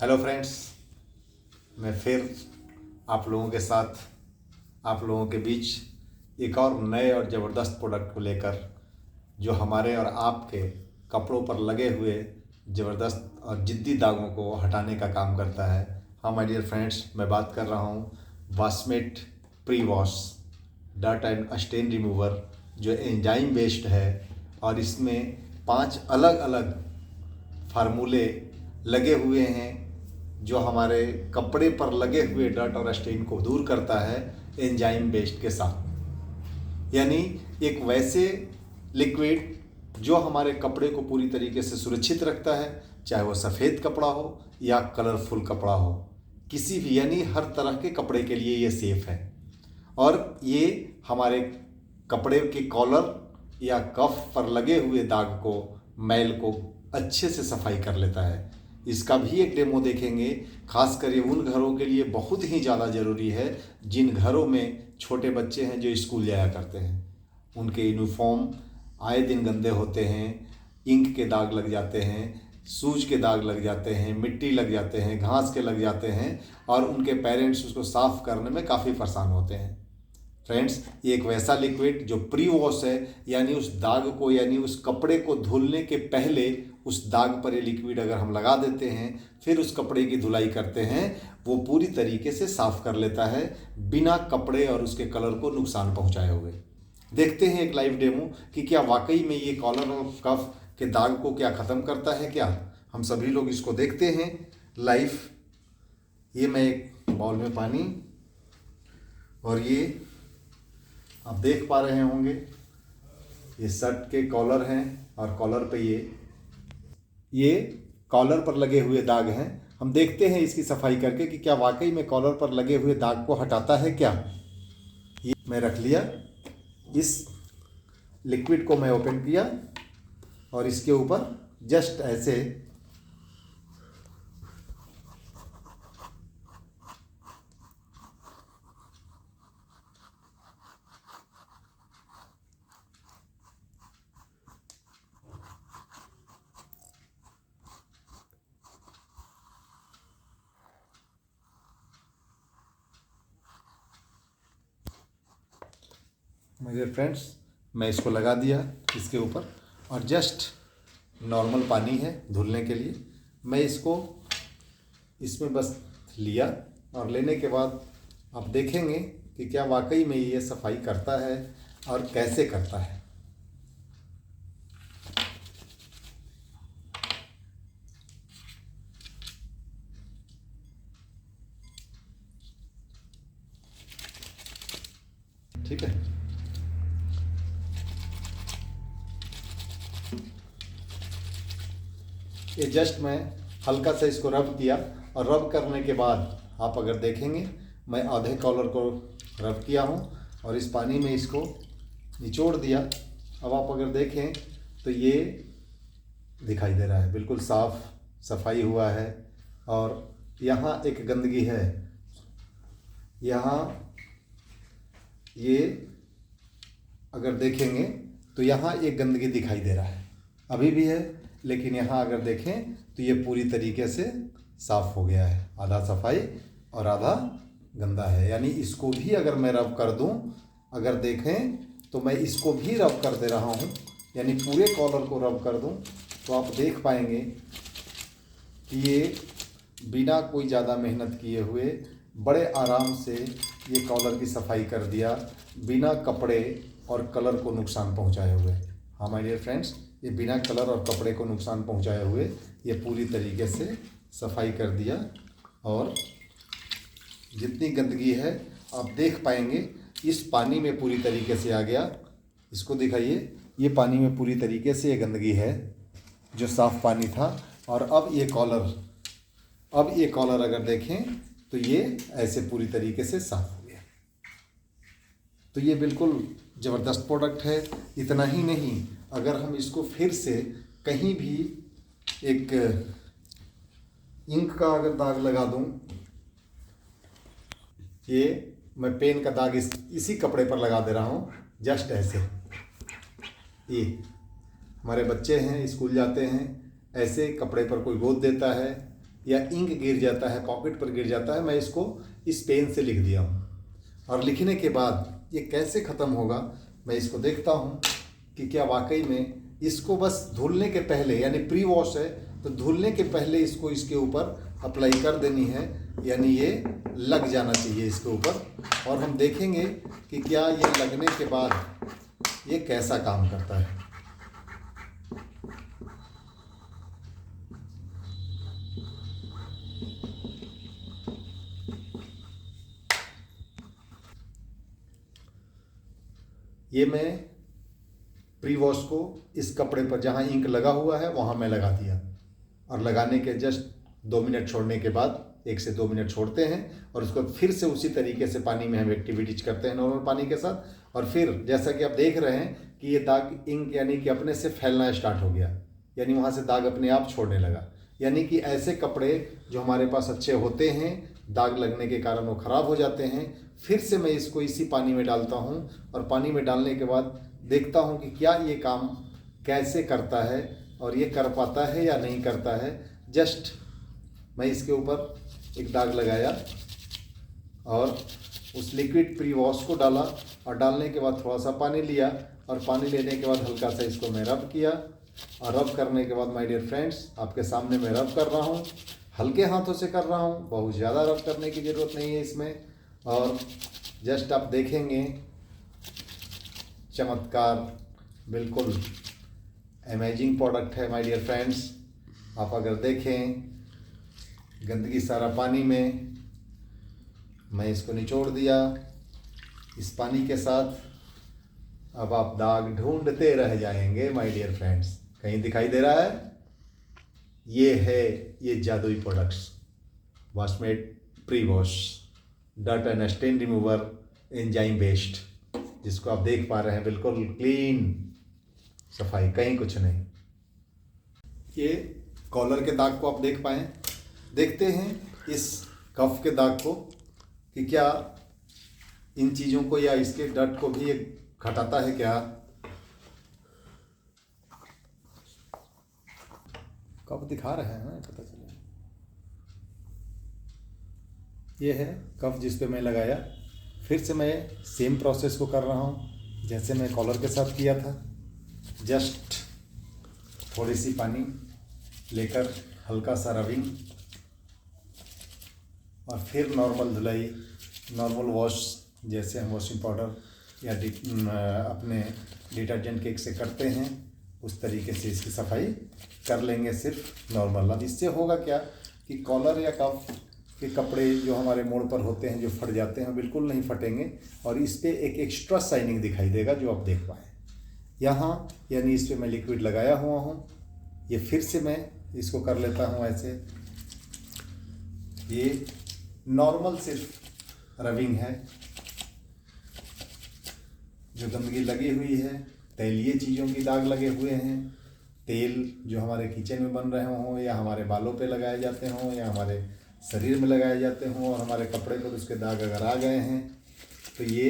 Hello friends, मैं फिर आप लोगों के साथ, आप लोगों के बीच एक और नए और ज़बरदस्त प्रोडक्ट को लेकर, जो हमारे और आपके कपड़ों पर लगे हुए ज़बरदस्त और ज़िद्दी दागों को हटाने का काम करता है। हाँ माय डियर फ्रेंड्स, मैं बात कर रहा हूँ Washmate pre wash dirt and stain remover, जो एंजाइम बेस्ड है और इसमें 5 अलग अलग फार्मूले लगे हुए हैं जो हमारे कपड़े पर लगे हुए डर्ट और स्टेन को दूर करता है एंजाइम बेस्ड के साथ। यानी एक वैसे लिक्विड जो हमारे कपड़े को पूरी तरीके से सुरक्षित रखता है, चाहे वो सफ़ेद कपड़ा हो या कलरफुल कपड़ा हो, किसी भी यानी हर तरह के कपड़े के लिए ये सेफ़ है। और ये हमारे कपड़े के कॉलर या कफ पर लगे हुए दाग को, मैल को अच्छे से सफाई कर लेता है। इसका भी एक डेमो देखेंगे। खासकर ये उन घरों के लिए बहुत ही ज़्यादा ज़रूरी है जिन घरों में छोटे बच्चे हैं जो स्कूल जाया करते हैं। उनके यूनिफॉर्म आए दिन गंदे होते हैं, इंक के दाग लग जाते हैं, सूज के दाग लग जाते हैं, मिट्टी लग जाते हैं, घास के लग जाते हैं और उनके पेरेंट्स उसको साफ़ करने में काफ़ी परेशान होते हैं। फ्रेंड्स, ये एक वैसा लिक्विड जो प्री वॉश है, यानी उस दाग को, यानी उस कपड़े को धुलने के पहले उस दाग पर ये लिक्विड अगर हम लगा देते हैं, फिर उस कपड़े की धुलाई करते हैं, वो पूरी तरीके से साफ़ कर लेता है बिना कपड़े और उसके कलर को नुकसान पहुंचाए हुए। देखते हैं एक लाइव डेमो कि क्या वाकई में ये कॉलर और कफ के दाग को क्या ख़त्म करता है। क्या हम सभी लोग इसको देखते हैं लाइव। ये मैं एक बाउल में पानी, और ये आप देख पा रहे होंगे ये शर्ट के कॉलर हैं और कॉलर पे ये कॉलर पर लगे हुए दाग हैं। हम देखते हैं इसकी सफाई करके कि क्या वाकई में कॉलर पर लगे हुए दाग को हटाता है क्या। ये मैं रख लिया, इस लिक्विड को मैं ओपन किया और इसके ऊपर जस्ट ऐसे मेरे फ्रेंड्स, मैं इसको लगा दिया इसके ऊपर और जस्ट नॉर्मल पानी है धुलने के लिए। मैं इसको इसमें बस लिया और लेने के बाद आप देखेंगे कि क्या वाकई में ये सफाई करता है और कैसे करता है। ठीक है, ये जस्ट मैं हल्का सा इसको रब किया और रब करने के बाद आप अगर देखेंगे मैं आधे कॉलर को रब किया हूँ और इस पानी में इसको निचोड़ दिया। अब आप अगर देखें तो ये दिखाई दे रहा है, बिल्कुल साफ़ सफाई हुआ है। और यहाँ एक गंदगी है, यहाँ ये अगर देखेंगे तो यहाँ एक गंदगी दिखाई दे रहा है, अभी भी है, लेकिन यहाँ अगर देखें तो ये पूरी तरीके से साफ़ हो गया है। आधा सफाई और आधा गंदा है। यानी इसको भी अगर मैं रब कर दूं, अगर देखें तो मैं इसको भी रब कर दे रहा हूं, यानी पूरे कॉलर को रब कर दूं, तो आप देख पाएंगे कि ये बिना कोई ज़्यादा मेहनत किए हुए बड़े आराम से ये कॉलर की सफाई कर दिया, बिना कपड़े और कलर को नुकसान पहुंचाए हुए। हाँ माय डियर फ्रेंड्स, ये बिना कलर और कपड़े को नुकसान पहुंचाए हुए ये पूरी तरीके से सफाई कर दिया। और जितनी गंदगी है आप देख पाएंगे इस पानी में पूरी तरीके से आ गया। इसको दिखाइए, ये पानी में पूरी तरीके से ये गंदगी है जो साफ़ पानी था। और अब ये कॉलर अगर देखें तो ये ऐसे पूरी तरीके से साफ़ हो गया। तो ये बिल्कुल ज़बरदस्त प्रोडक्ट है। इतना ही नहीं, अगर हम इसको फिर से कहीं भी एक इंक का अगर दाग लगा दूं, ये मैं पेन का दाग इसी कपड़े पर लगा दे रहा हूँ, जस्ट ऐसे। ये हमारे बच्चे हैं, स्कूल जाते हैं, ऐसे कपड़े पर कोई गोद देता है या इंक गिर जाता है, पॉकेट पर गिर जाता है, मैं इसको इस पेन से लिख दिया हूँ। और लिखने के बाद ये कैसे ख़त्म होगा मैं इसको देखता हूँ कि क्या वाकई में इसको बस धुलने के पहले, यानी प्री वॉश है तो धुलने के पहले इसको इसके ऊपर अप्लाई कर देनी है, यानी ये लग जाना चाहिए इसके ऊपर। और हम देखेंगे कि क्या ये लगने के बाद ये कैसा काम करता है। ये मैं प्री वॉश को इस कपड़े पर जहाँ इंक लगा हुआ है वहाँ मैं लगा दिया, और लगाने के जस्ट 2 मिनट छोड़ने के बाद 1 से 2 मिनट छोड़ते हैं और उसको फिर से उसी तरीके से पानी में हम एक्टिविटीज करते हैं नॉर्मल पानी के साथ। और फिर जैसा कि आप देख रहे हैं कि ये दाग इंक यानी कि अपने से फैलना स्टार्ट हो गया, यानी वहाँ से दाग अपने आप छोड़ने लगा। यानी कि ऐसे कपड़े जो हमारे पास अच्छे होते हैं, दाग लगने के कारण वो ख़राब हो जाते हैं। फिर से मैं इसको इसी पानी में डालता हूँ और पानी में डालने के बाद देखता हूँ कि क्या ये काम कैसे करता है और ये कर पाता है या नहीं करता है। जस्ट मैं इसके ऊपर एक दाग लगाया और उस लिक्विड प्री वॉश को डाला, और डालने के बाद थोड़ा सा पानी लिया, और पानी लेने के बाद हल्का सा इसको मैं रब किया। और रब करने के बाद माय डियर फ्रेंड्स आपके सामने मैं रब कर रहा हूँ, हल्के हाथों से कर रहा हूँ, बहुत ज़्यादा रब करने की ज़रूरत नहीं है इसमें। और जस्ट आप देखेंगे चमत्कार, बिल्कुल अमेजिंग प्रोडक्ट है माय डियर फ्रेंड्स। आप अगर देखें गंदगी सारा पानी में, मैं इसको निचोड़ दिया इस पानी के साथ। अब आप दाग ढूंढते रह जाएंगे माय डियर फ्रेंड्स। कहीं दिखाई दे रहा है? ये है ये जादुई products Washmate pre wash dirt and stain remover enzyme based, जिसको आप देख पा रहे हैं, बिल्कुल क्लीन सफाई, कहीं कुछ नहीं। ये कॉलर के दाग को आप देख पाएँ। देखते हैं इस कफ के दाग को कि क्या इन चीज़ों को या इसके डर्ट को भी ये घटाता है क्या। कफ दिखा रहे हैं ना, पता चला। ये है कफ जिस पे मैं लगाया। फिर से मैं सेम प्रोसेस को कर रहा हूँ जैसे मैं कॉलर के साथ किया था। जस्ट थोड़ी सी पानी लेकर हल्का सा रबिंग, और फिर नॉर्मल धुलाई, नॉर्मल वॉश जैसे हम वॉशिंग पाउडर या अपने डिटर्जेंट केक से करते हैं उस तरीके से इसकी सफाई कर लेंगे सिर्फ नॉर्मल। अब इससे होगा क्या कि कॉलर या कफ के कपड़े जो हमारे मोड़ पर होते हैं, जो फट जाते हैं, बिल्कुल नहीं फटेंगे, और इस पर एक एक्स्ट्रा शाइनिंग दिखाई देगा जो आप देख पाएँ यहाँ। यानी इस पर मैं लिक्विड लगाया हुआ हूँ। ये फिर से मैं इसको कर लेता हूँ ऐसे। ये नॉर्मल सिर्फ रबिंग है। जो गंदगी लगी हुई है, तेलीय चीज़ों की दाग लगे हुए हैं, तेल जो हमारे किचन में बन रहे हों या हमारे बालों पे लगाए जाते हों या हमारे शरीर में लगाए जाते हों, और हमारे कपड़े पर उसके दाग अगर आ गए हैं तो ये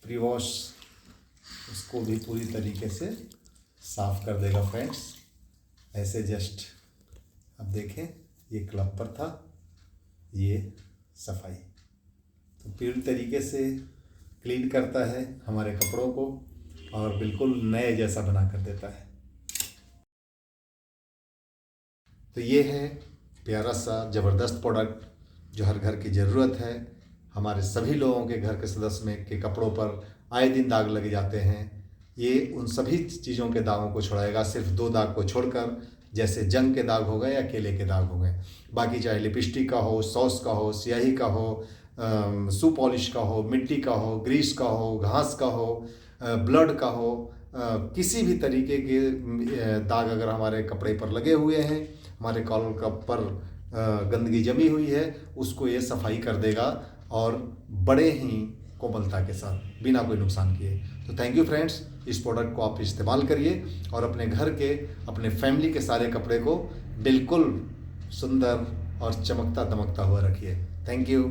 प्री वॉश उसको भी पूरी तरीके से साफ़ कर देगा फ्रेंड्स। ऐसे जस्ट अब देखें ये क्लब पर था, ये सफाई तो पूरी तरीके से क्लीन करता है हमारे कपड़ों को और बिल्कुल नए जैसा बना कर देता है। तो ये है प्यारा सा ज़बरदस्त प्रोडक्ट जो हर घर की ज़रूरत है। हमारे सभी लोगों के घर के सदस्य में के कपड़ों पर आए दिन दाग लग जाते हैं। ये उन सभी चीज़ों के दागों को छुड़ाएगा, सिर्फ 2 दाग को छोड़कर, जैसे जंग के दाग हो गए या केले के दाग हो गए। बाकी चाहे लिपस्टिक का हो, सॉस का हो, स्याही का हो, शू पॉलिश का हो, मिट्टी का हो, ग्रीस का हो, घास का हो, ब्लड का हो, किसी भी तरीके के दाग अगर हमारे कपड़े पर लगे हुए हैं, हमारे कॉलर का पर गंदगी जमी हुई है, उसको ये सफाई कर देगा और बड़े ही कोमलता के साथ, बिना कोई नुकसान किए। तो थैंक यू फ्रेंड्स, इस प्रोडक्ट को आप इस्तेमाल करिए और अपने घर के, अपने फैमिली के सारे कपड़े को बिल्कुल सुंदर और चमकता दमकता हुआ रखिए। Thank you.